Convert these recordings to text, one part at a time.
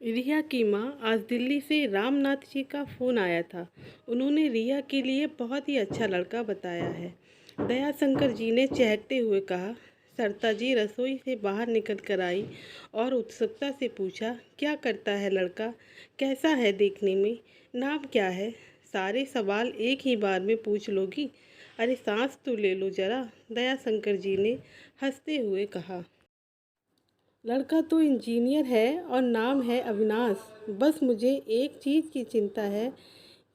रिया की माँ आज दिल्ली से रामनाथ जी का फ़ोन आया था। उन्होंने रिया के लिए बहुत ही अच्छा लड़का बताया है। दयाशंकर जी ने चहकते हुए कहा। सरता जी रसोई से बाहर निकल कर आई और उत्सुकता से पूछा, क्या करता है लड़का, कैसा है देखने में, नाम क्या है? सारे सवाल एक ही बार में पूछ लोगी? अरे सांस तो ले लो ज़रा, दयाशंकर जी ने हंसते हुए कहा। लड़का तो इंजीनियर है और नाम है अविनाश। बस मुझे एक चीज़ की चिंता है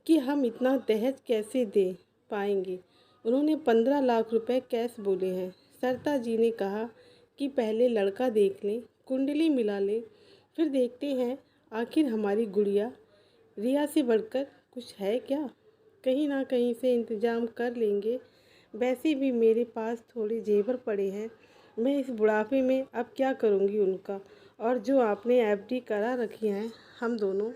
कि हम इतना दहेज कैसे दे पाएंगे। उन्होंने 15 लाख रुपए कैश बोले हैं। सरता जी ने कहा कि पहले लड़का देख लें, कुंडली मिला लें, फिर देखते हैं। आखिर हमारी गुड़िया रिया से बढ़कर कुछ है क्या? कहीं ना कहीं से इंतज़ाम कर लेंगे। वैसे भी मेरे पास थोड़े जेवर पड़े हैं। मैं इस बुढ़ापे में अब क्या करूँगी उनका, और जो आपने एफडी करा रखी हैं हम दोनों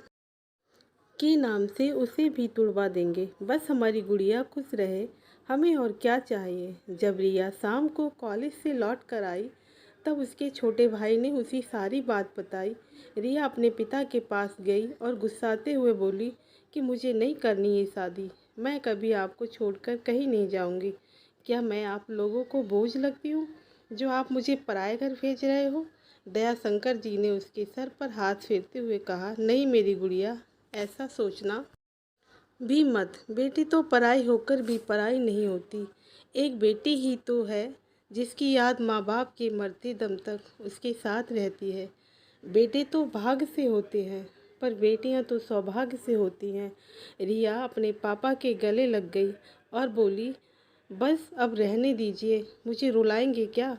के नाम से उसे भी तुड़वा देंगे। बस हमारी गुड़िया खुश रहे, हमें और क्या चाहिए। जब रिया शाम को कॉलेज से लौट कर आई तब उसके छोटे भाई ने उसी सारी बात बताई। रिया अपने पिता के पास गई और गुस्साते हुए बोली कि मुझे नहीं करनी ये शादी। मैं कभी आपको छोड़कर कहीं नहीं जाऊंगी। क्या मैं आप लोगों को बोझ लगती हूँ जो आप मुझे पराए घर भेज रहे हो? दयाशंकर जी ने उसके सर पर हाथ फेरते हुए कहा, नहीं मेरी गुड़िया, ऐसा सोचना भी मत। बेटी तो पराई होकर भी पराई नहीं होती। एक बेटी ही तो है जिसकी याद माँ बाप के मरते दम तक उसके साथ रहती है। बेटे तो भाग्य से होते हैं, पर बेटियां तो सौभाग्य से होती हैं। रिया अपने पापा के गले लग गई और बोली, बस अब रहने दीजिए, मुझे रुलाएंगे क्या?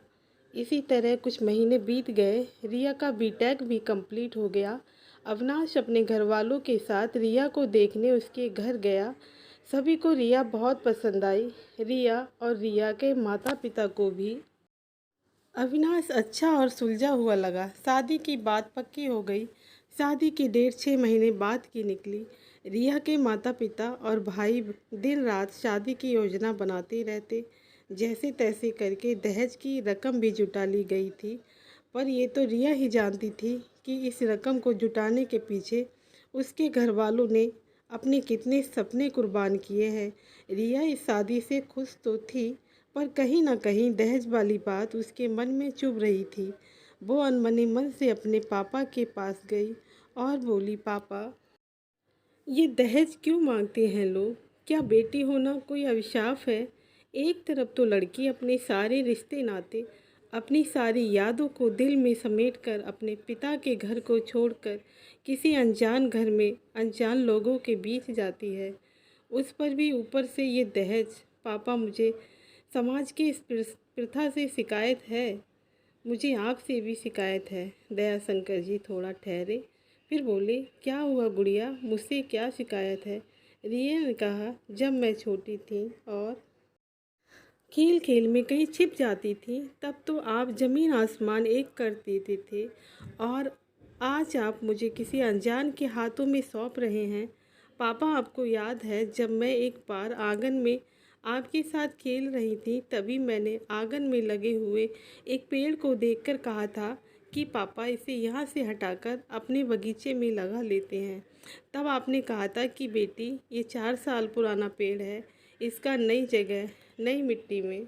इसी तरह कुछ महीने बीत गए। रिया का बीटेक भी कंप्लीट हो गया। अविनाश अपने घर वालों के साथ रिया को देखने उसके घर गया। सभी को रिया बहुत पसंद आई। रिया और रिया के माता पिता को भी अविनाश अच्छा और सुलझा हुआ लगा। शादी की बात पक्की हो गई। शादी की डेट 6 महीने बाद की निकली। रिया के माता पिता और भाई दिन रात शादी की योजना बनाते रहते। जैसे तैसे करके दहेज की रकम भी जुटा ली गई थी। पर ये तो रिया ही जानती थी कि इस रकम को जुटाने के पीछे उसके घर वालों ने अपने कितने सपने कुर्बान किए हैं। रिया इस शादी से खुश तो थी, पर कहीं ना कहीं दहेज वाली बात उसके मन में चुभ रही थी। वो अनमने मन से अपने पापा के पास गई और बोली, पापा, ये दहेज क्यों मांगते हैं लोग? क्या बेटी होना कोई अभिशाप है? एक तरफ तो लड़की अपने सारे रिश्ते नाते, अपनी सारी यादों को दिल में समेटकर अपने पिता के घर को छोड़कर किसी अनजान घर में अनजान लोगों के बीच जाती है। उस पर भी ऊपर से ये दहेज। पापा, मुझे समाज की इस प्रथा से शिकायत है। मुझे आपसे भी शिकायत है। दयाशंकर जी थोड़ा ठहरे, फिर बोले, क्या हुआ गुड़िया, मुझसे क्या शिकायत है? रिया ने कहा, जब मैं छोटी थी और खेल खेल में कहीं छिप जाती थी तब तो आप ज़मीन आसमान एक कर देते थे, और आज आप मुझे किसी अनजान के हाथों में सौंप रहे हैं। पापा, आपको याद है जब मैं एक बार आंगन में आपके साथ खेल रही थी, तभी मैंने आंगन में लगे हुए एक पेड़ को देखकर कहा था कि पापा इसे यहाँ से हटाकर अपने बगीचे में लगा लेते हैं। तब आपने कहा था कि बेटी, ये 4 साल पुराना पेड़ है, इसका नई जगह नई मिट्टी में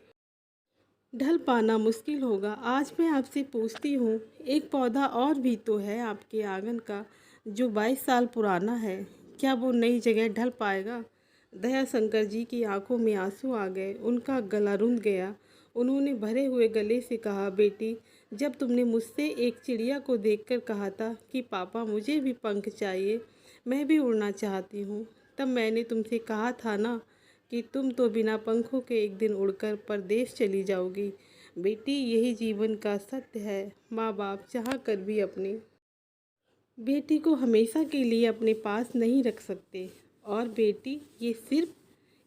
ढल पाना मुश्किल होगा। आज मैं आपसे पूछती हूँ, एक पौधा और भी तो है आपके आंगन का जो 22 साल पुराना है, क्या वो नई जगह ढल पाएगा? दयाशंकर जी की आंखों में आंसू आ गए, उनका गला रुंध गया। उन्होंने भरे हुए गले से कहा, बेटी, जब तुमने मुझसे एक चिड़िया को देखकर कहा था कि पापा मुझे भी पंख चाहिए, मैं भी उड़ना चाहती हूँ, तब मैंने तुमसे कहा था ना कि तुम तो बिना पंखों के एक दिन उड़कर परदेश चली जाओगी। बेटी, यही जीवन का सत्य है। माँ बाप चाह कर भी अपनी बेटी को हमेशा के लिए अपने पास नहीं रख सकते। और बेटी, ये सिर्फ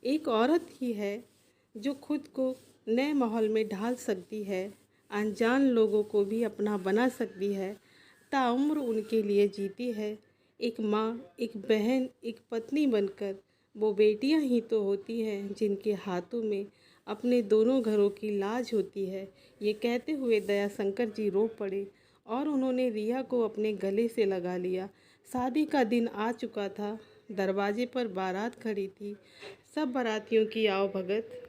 एक औरत ही है जो खुद को नए माहौल में ढाल सकती है, अनजान लोगों को भी अपना बना सकती है, ताउम्र उनके लिए जीती है। एक माँ, एक बहन, एक पत्नी बनकर। वो बेटियां ही तो होती हैं जिनके हाथों में अपने दोनों घरों की लाज होती है। ये कहते हुए दयाशंकर जी रो पड़े और उन्होंने रिया को अपने गले से लगा लिया। शादी का दिन आ चुका था। दरवाजे पर बारात खड़ी थी। सब बारातियों की आवभगत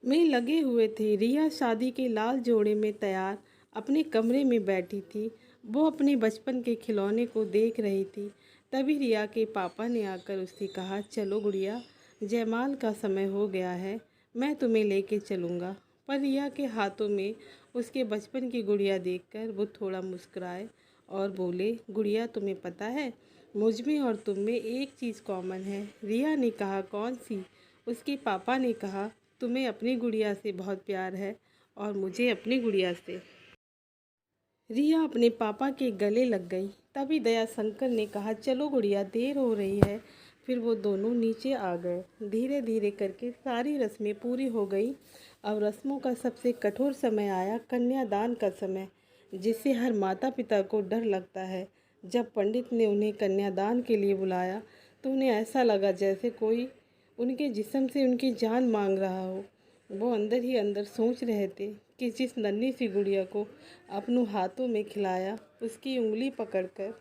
में लगे हुए थे। रिया शादी के लाल जोड़े में तैयार अपने कमरे में बैठी थी। वो अपने बचपन के खिलौने को देख रही थी। तभी रिया के पापा ने आकर उससे कहा, चलो गुड़िया, जयमाल का समय हो गया है, मैं तुम्हें लेके चलूँगा। पर रिया के हाथों में उसके बचपन की गुड़िया देखकर वो थोड़ा मुस्कुराए और बोले, गुड़िया, तुम्हें पता है, मुझ में और तुम में एक चीज़ कॉमन है। रिया ने कहा, कौन सी? उसके पापा ने कहा, तुम्हें अपनी गुड़िया से बहुत प्यार है और मुझे अपनी गुड़िया से। रिया अपने पापा के गले लग गई। तभी दया शंकर ने कहा, चलो गुड़िया, देर हो रही है। फिर वो दोनों नीचे आ गए। धीरे धीरे करके सारी रस्में पूरी हो गई। अब रस्मों का सबसे कठोर समय आया, कन्यादान का समय, जिससे हर माता पिता को डर लगता है। जब पंडित ने उन्हें कन्यादान के लिए बुलाया तो उन्हें ऐसा लगा जैसे कोई उनके जिस्म से उनकी जान मांग रहा हो। वो अंदर ही अंदर सोच रहे थे कि जिस नन्ही सी गुड़िया को अपनों हाथों में खिलाया, उसकी उंगली पकड़कर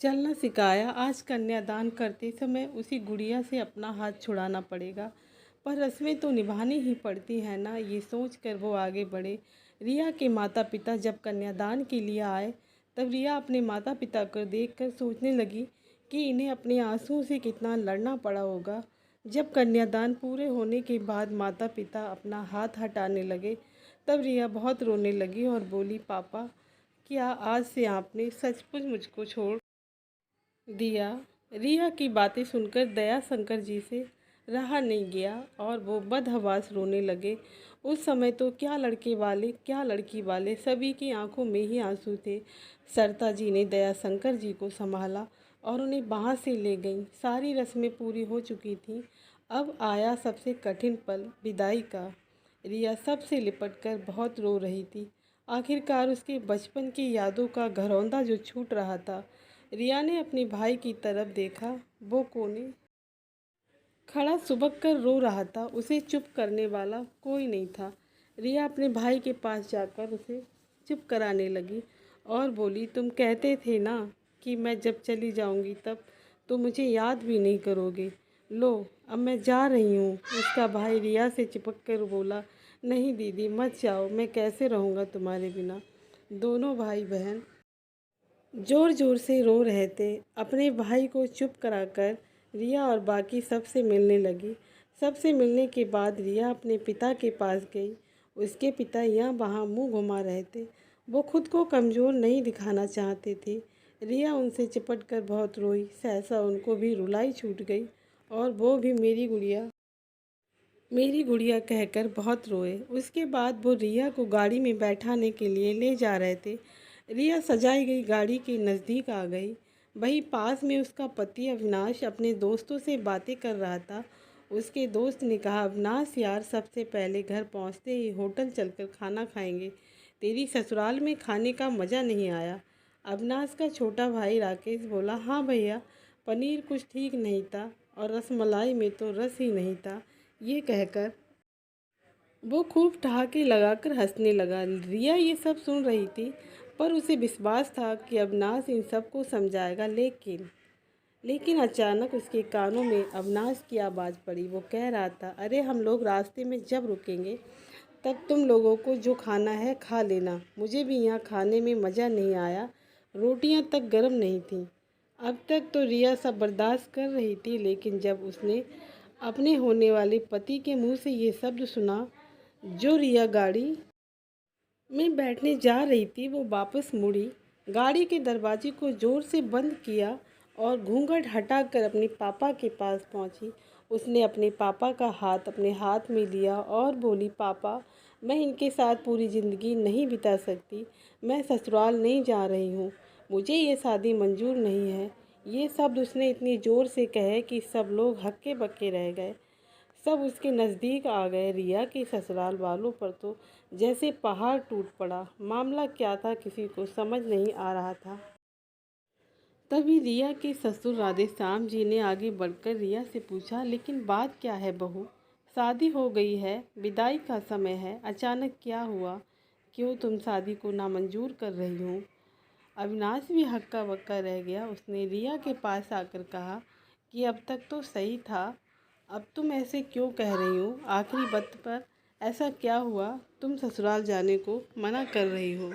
चलना सिखाया, आज कन्यादान करते समय उसी गुड़िया से अपना हाथ छुड़ाना पड़ेगा। पर रस्में तो निभानी ही पड़ती है ना, ये सोचकर वो आगे बढ़े। रिया के माता पिता जब कन्यादान के लिए आए तब रिया अपने माता पिता को देखकर सोचने लगी कि इन्हें अपने आंसुओं से कितना लड़ना पड़ा होगा। जब कन्यादान पूरे होने के बाद माता पिता अपना हाथ हटाने लगे तब रिया बहुत रोने लगी और बोली, पापा, क्या आज से आपने सचमुच मुझको छोड़ दिया? रिया की बातें सुनकर दया शंकर जी से रहा नहीं गया और वो बदहवास रोने लगे। उस समय तो क्या लड़के वाले क्या लड़की वाले सभी की आंखों में ही आंसू थे। सरता जी ने दया शंकर जी को संभाला और उन्हें बाहर से ले गईं। सारी रस्में पूरी हो चुकी थीं। अब आया सबसे कठिन पल, विदाई का। रिया सबसे लिपटकर बहुत रो रही थी। आखिरकार उसके बचपन की यादों का घरौंदा जो छूट रहा था। रिया ने अपने भाई की तरफ देखा। वो कोने खड़ा सुबक कर रो रहा था। उसे चुप करने वाला कोई नहीं था। रिया अपने भाई के पास जाकर उसे चुप कराने लगी और बोली, तुम कहते थे ना कि मैं जब चली जाऊंगी तब तो मुझे याद भी नहीं करोगे। लो, अब मैं जा रही हूँ। उसका भाई रिया से चिपक कर बोला, नहीं दीदी, मत जाओ, मैं कैसे रहूँगा तुम्हारे बिना। दोनों भाई बहन ज़ोर ज़ोर से रो रहे थे। अपने भाई को चुप कराकर रिया और बाकी सबसे मिलने लगी। सबसे मिलने के बाद रिया अपने पिता के पास गई। उसके पिता यहाँ वहाँ मुंह घुमा रहे थे। वो खुद को कमज़ोर नहीं दिखाना चाहते थे। रिया उनसे चिपट कर बहुत रोई। सहसा उनको भी रुलाई छूट गई और वो भी मेरी गुड़िया कहकर बहुत रोए। उसके बाद वो रिया को गाड़ी में बैठाने के लिए ले जा रहे थे। रिया सजाई गई गाड़ी के नज़दीक आ गई। वहीं पास में उसका पति अविनाश अपने दोस्तों से बातें कर रहा था। उसके दोस्त ने कहा, अविनाश यार, सबसे पहले घर पहुंचते ही होटल चलकर खाना खाएंगे। तेरी ससुराल में खाने का मज़ा नहीं आया। अविनाश का छोटा भाई राकेश बोला, हाँ भैया, पनीर कुछ ठीक नहीं था और रसमलाई में तो रस ही नहीं था। ये कहकर वो खूब ठहाके लगाकर हंसने लगा। रिया ये सब सुन रही थी, पर उसे विश्वास था कि अविनाश इन सबको समझाएगा। लेकिन अचानक उसके कानों में अविनाश की आवाज़ पड़ी। वो कह रहा था, अरे हम लोग रास्ते में जब रुकेंगे तब तुम लोगों को जो खाना है खा लेना। मुझे भी यहाँ खाने में मज़ा नहीं आया, रोटियाँ तक गर्म नहीं थीं। अब तक तो रिया सब बर्दाश्त कर रही थी, लेकिन जब उसने अपने होने वाले पति के मुंह से ये शब्द सुना, जो रिया गाड़ी में बैठने जा रही थी, वो वापस मुड़ी, गाड़ी के दरवाजे को ज़ोर से बंद किया और घूंघट हटाकर अपने पापा के पास पहुंची। उसने अपने पापा का हाथ अपने हाथ में लिया और बोली, पापा, मैं इनके साथ पूरी ज़िंदगी नहीं बिता सकती। मैं ससुराल नहीं जा रही हूँ। मुझे ये शादी मंजूर नहीं है। ये शब्द उसने इतनी ज़ोर से कहे कि सब लोग हक्के बक्के रह गए। सब उसके नज़दीक आ गए। रिया के ससुराल वालों पर तो जैसे पहाड़ टूट पड़ा। मामला क्या था किसी को समझ नहीं आ रहा था। तभी रिया के ससुर राधेश्याम जी ने आगे बढ़कर रिया से पूछा, लेकिन बात क्या है बहू? शादी हो गई है, विदाई का समय है, अचानक क्या हुआ? क्यों तुम शादी को नामंजूर कर रही हो। अविनाश भी हक्का बक्का रह गया। उसने रिया के पास आकर कहा कि अब तक तो सही था, अब तुम ऐसे क्यों कह रही हो। आखिरी वक्त पर ऐसा क्या हुआ, तुम ससुराल जाने को मना कर रही हो।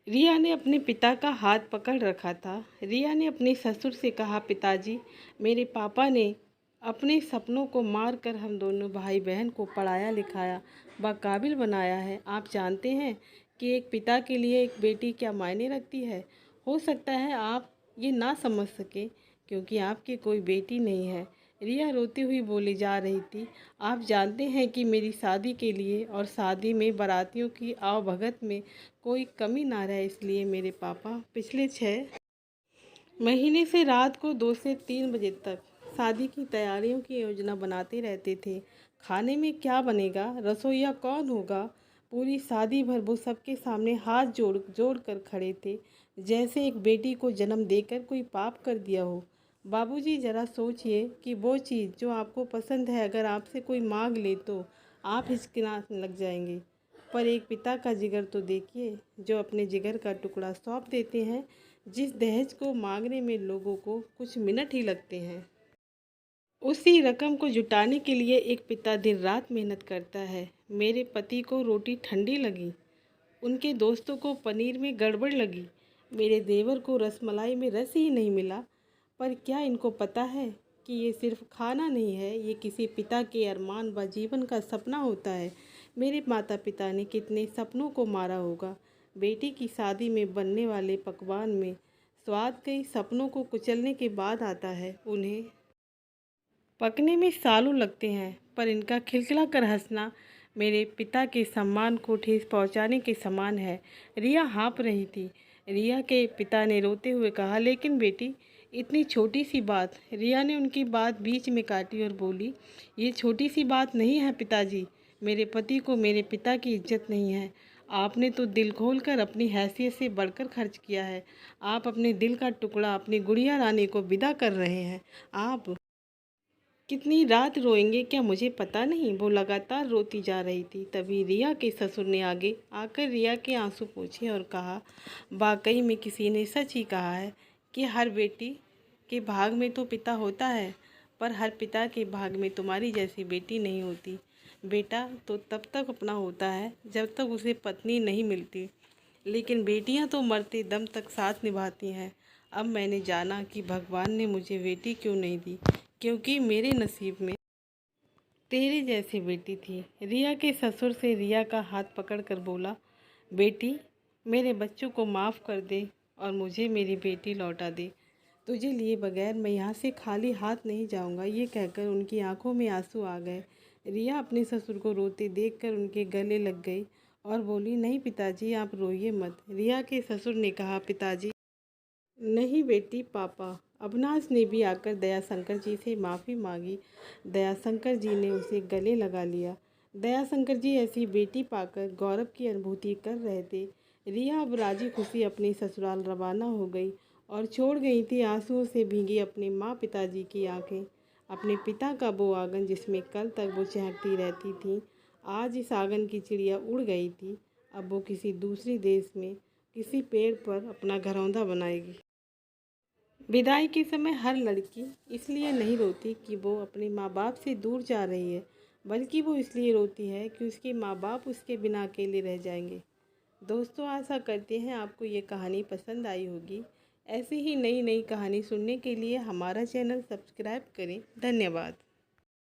रिया ने अपने पिता का हाथ पकड़ रखा था। रिया ने अपने ससुर से कहा, पिताजी, मेरे पापा ने अपने सपनों को मार कर हम दोनों भाई बहन को पढ़ाया लिखाया, बाकाबिल बनाया है। आप जानते हैं कि एक पिता के लिए एक बेटी क्या मायने रखती है। हो सकता है आप ये ना समझ सके क्योंकि आपकी कोई बेटी नहीं है। रिया रोती हुई बोली जा रही थी, आप जानते हैं कि मेरी शादी के लिए और शादी में बारातियों की आवभगत में कोई कमी ना रहे, इसलिए मेरे पापा पिछले 6 महीने से रात को 2 से 3 बजे तक शादी की तैयारियों की योजना बनाते रहते थे। खाने में क्या बनेगा, रसोईया कौन होगा, पूरी शादी भर वो सबके सामने हाथ जोड़ जोड़ कर खड़े थे, जैसे एक बेटी को जन्म देकर कोई पाप कर दिया हो। बाबूजी, ज़रा सोचिए कि वो चीज़ जो आपको पसंद है अगर आपसे कोई मांग ले तो आप हिचकिचाने लग जाएंगे। पर एक पिता का जिगर तो देखिए, जो अपने जिगर का टुकड़ा सौंप देते हैं, जिस दहेज को मांगने में लोगों को कुछ मिनट ही लगते हैं। उसी रकम को जुटाने के लिए एक पिता दिन रात मेहनत करता है। मेरे पति को रोटी ठंडी लगी, उनके दोस्तों को पनीर में गड़बड़ लगी, मेरे देवर को रसमलाई में रस ही नहीं मिला। पर क्या इनको पता है कि ये सिर्फ खाना नहीं है, ये किसी पिता के अरमान व जीवन का सपना होता है। मेरे माता पिता ने कितने सपनों को मारा होगा। बेटी की शादी में बनने वाले पकवान में स्वाद कई सपनों को कुचलने के बाद आता है। उन्हें पकने में सालों लगते हैं, पर इनका खिलखिला कर हंसना मेरे पिता के सम्मान को ठेस पहुंचाने के समान है। रिया हाँफ रही थी। रिया के पिता ने रोते हुए कहा, लेकिन बेटी, इतनी छोटी सी बात। रिया ने उनकी बात बीच में काटी और बोली, ये छोटी सी बात नहीं है पिताजी। मेरे पति को मेरे पिता की इज्जत नहीं है। आपने तो दिल खोल कर अपनी हैसियत से बढ़कर खर्च किया है। आप अपने दिल का टुकड़ा अपनी गुड़िया रानी को विदा कर रहे हैं। आप कितनी रात रोएंगे क्या मुझे पता नहीं। वो लगातार रोती जा रही थी। तभी रिया के ससुर ने आगे आकर रिया के आंसू पोंछे और कहा, वाकई में किसी ने सच ही कहा है कि हर बेटी के भाग में तो पिता होता है, पर हर पिता के भाग में तुम्हारी जैसी बेटी नहीं होती। बेटा तो तब तक अपना होता है जब तक उसे पत्नी नहीं मिलती, लेकिन बेटियां तो मरते दम तक साथ निभाती हैं। अब मैंने जाना कि भगवान ने मुझे बेटी क्यों नहीं दी, क्योंकि मेरे नसीब में तेरे जैसी बेटी थी। रिया के ससुर से रिया का हाथ पकड़कर बोला, बेटी, मेरे बच्चों को माफ़ कर दे और मुझे मेरी बेटी लौटा दे। तुझे लिए बगैर मैं यहाँ से खाली हाथ नहीं जाऊँगा। ये कहकर उनकी आंखों में आंसू आ गए। रिया अपने ससुर को रोते देखकर उनके गले लग गई और बोली, नहीं पिताजी, आप रोइए मत। रिया के ससुर ने कहा, पिताजी नहीं बेटी, पापा। अविनाश ने भी आकर दयाशंकर जी से माफ़ी मांगी। दयाशंकर जी ने उसे गले लगा लिया। दयाशंकर जी ऐसी बेटी पाकर गौरव की अनुभूति कर रहे थे। रिया अब राजी खुशी अपनी ससुराल रवाना हो गई और छोड़ गई थी आंसुओं से भीगी अपने माँ पिताजी की आंखें। अपने पिता का वो आंगन जिसमें कल तक वो चहकती रहती थी, आज इस आंगन की चिड़िया उड़ गई थी। अब वो किसी दूसरे देश में किसी पेड़ पर अपना घरौंदा बनाएगी। विदाई के समय हर लड़की इसलिए नहीं रोती कि वो अपने माँ बाप से दूर जा रही है, बल्कि वो इसलिए रोती है कि उसके माँ बाप उसके बिना अकेले रह जाएंगे। दोस्तों, आशा करते हैं आपको ये कहानी पसंद आई होगी। ऐसी ही नई नई कहानी सुनने के लिए हमारा चैनल सब्सक्राइब करें। धन्यवाद।